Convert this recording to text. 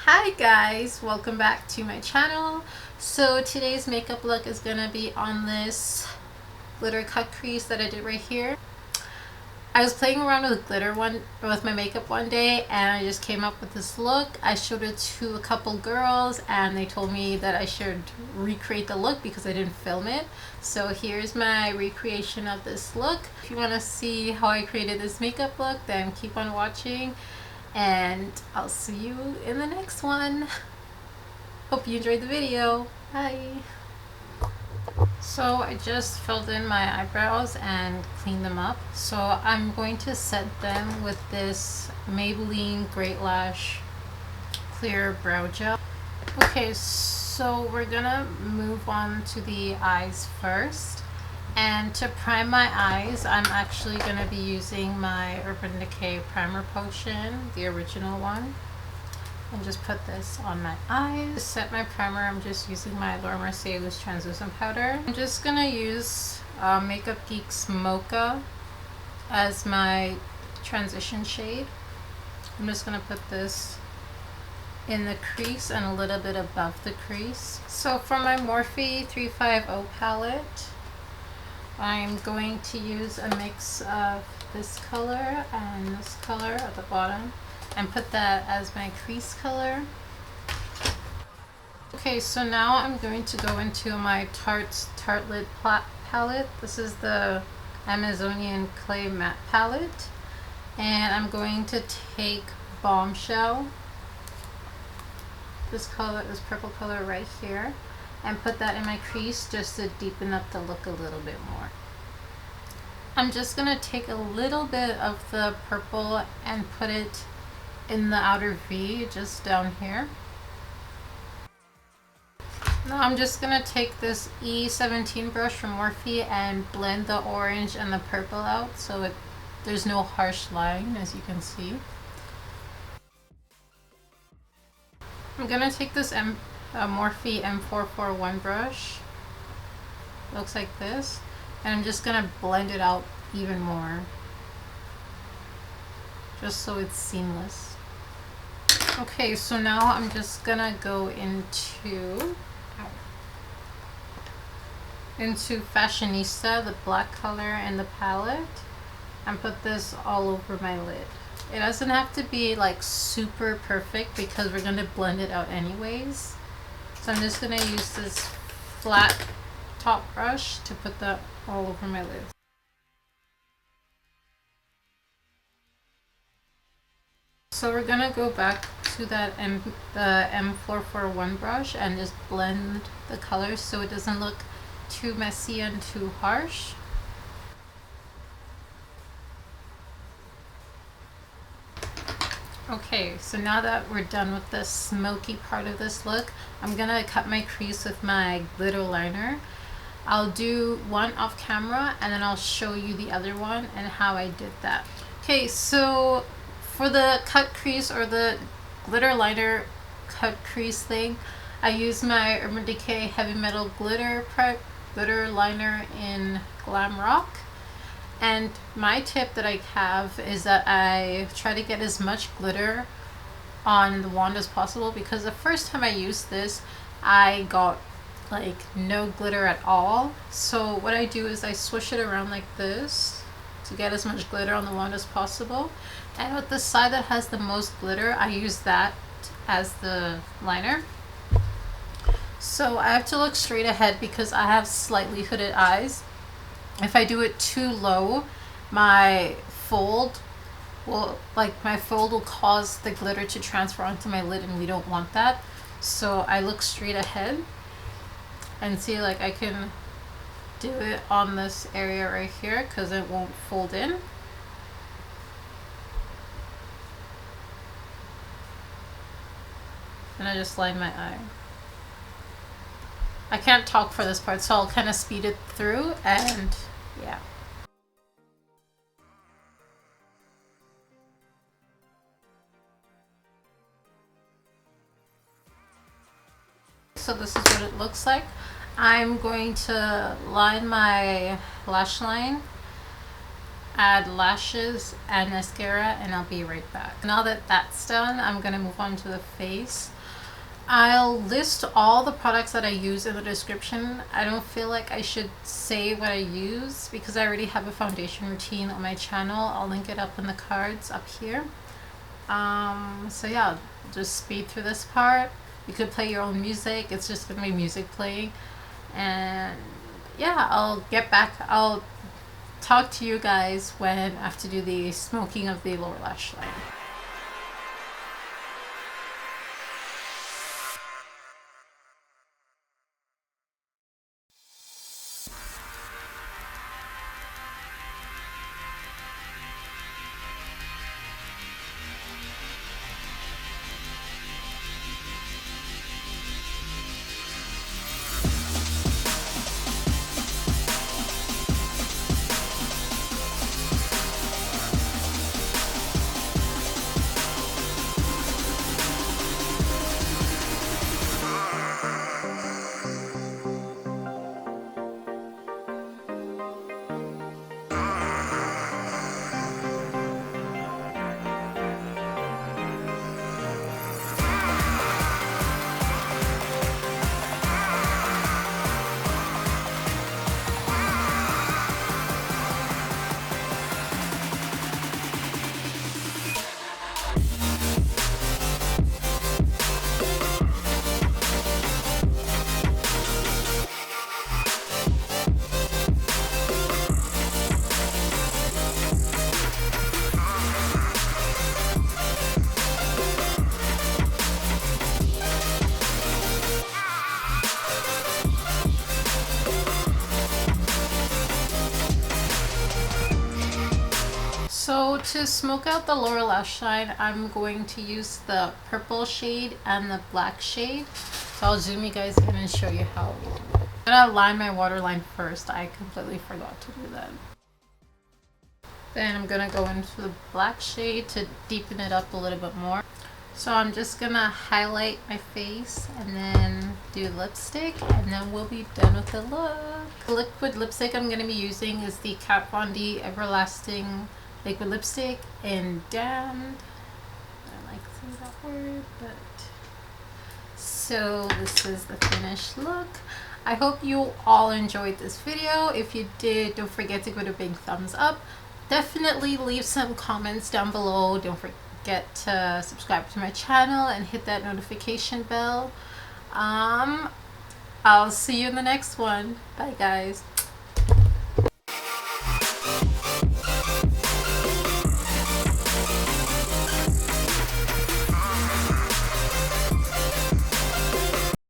Hi guys, welcome back to my channel. So today's makeup look is gonna be on this glitter cut crease that I did right here. I was playing around with with my makeup one day and I just came up with this look. I showed it to a couple girls and they told me that I should recreate the look because I didn't film it. So here's my recreation of this look. If you want to see how I created this makeup look, then keep on watching and I'll see you in the next one. Hope you enjoyed the video. Bye. So I just filled in my eyebrows and cleaned them up. So I'm going to set them with this Maybelline Great Lash Clear Brow Gel. Okay, so we're gonna move on to the eyes first. And to prime my eyes, I'm actually going to be using my Urban Decay Primer Potion, the original one. And just put this on my eyes. To set my primer, I'm just using my Mercier Loose Translucent Powder. I'm just going to use Makeup Geek's Mocha as my transition shade. I'm just going to put this in the crease and a little bit above the crease. So for my Morphe 350 palette, I'm going to use a mix of this color and this color at the bottom and put that as my crease color. Okay, so now I'm going to go into my Tartelette palette. This is the Amazonian Clay Matte palette. And I'm going to take Bombshell, this color, this purple color right here, and put that in my crease just to deepen up the look a little bit more. I'm just going to take a little bit of the purple and put it in the outer V, just down here. Now I'm just going to take this E17 brush from Morphe and blend the orange and the purple out so there's no harsh line, as you can see. I'm going to take this Morphe M441 brush, looks like this, and I'm just gonna blend it out even more just so it's seamless. Okay, so now I'm just gonna go into Fashionista, the black color in the palette, and put this all over my lid. It doesn't have to be like super perfect because we're going to blend it out anyways. So I'm just going to use this flat top brush to put that all over my lid. So we're going to go back to that the M441 brush and just blend the colors so it doesn't look too messy and too harsh. Okay, so now that we're done with the smoky part of this look, I'm gonna cut my crease with my glitter liner. I'll do one off camera and then I'll show you the other one and how I did that. Okay, so for the cut crease or the glitter liner cut crease thing, I use my Urban Decay Heavy Metal glitter liner in Glamrock. And my tip that I have is that I try to get as much glitter on the wand as possible, because the first time I used this I got like no glitter at all. So what I do is I swish it around like this to get as much glitter on the wand as possible, and with the side that has the most glitter I use that as the liner. So I have to look straight ahead because I have slightly hooded eyes. If I do it too low, my fold will cause the glitter to transfer onto my lid, and we don't want that. So I look straight ahead and see, like, I can do it on this area right here because it won't fold in. And I just line my eye. I can't talk for this part, so I'll kind of speed it through, and yeah. So this is what it looks like. I'm going to line my lash line add lashes and mascara, and I'll be right back. Now that that's done, I'm gonna move on to the face. I'll list all the products that I use in the description. I don't feel like I should say what I use because I already have a foundation routine on my channel. I'll link it up in the cards up here. So yeah, just speed through this part. You could play your own music. It's just gonna be music playing. And yeah, I'll talk to you guys when I have to do the smoking of the lower lash line. So to smoke out the lower lash line, I'm going to use the purple shade and the black shade. So I'll zoom you guys in and show you how we do it. I'm gonna line my waterline first. I completely forgot to do that. Then I'm gonna go into the black shade to deepen it up a little bit more. So I'm just gonna highlight my face and then do lipstick, and then we'll be done with the look. The liquid lipstick I'm gonna be using is the Kat Von D Everlasting liquid lipstick in Damned. I don't like saying that word, but so this is the finished look. I hope you all enjoyed this video. If you did, don't forget to give it a big thumbs up. Definitely leave some comments down below. Don't forget to subscribe to my channel and hit that notification bell. I'll see you in the next one. Bye guys.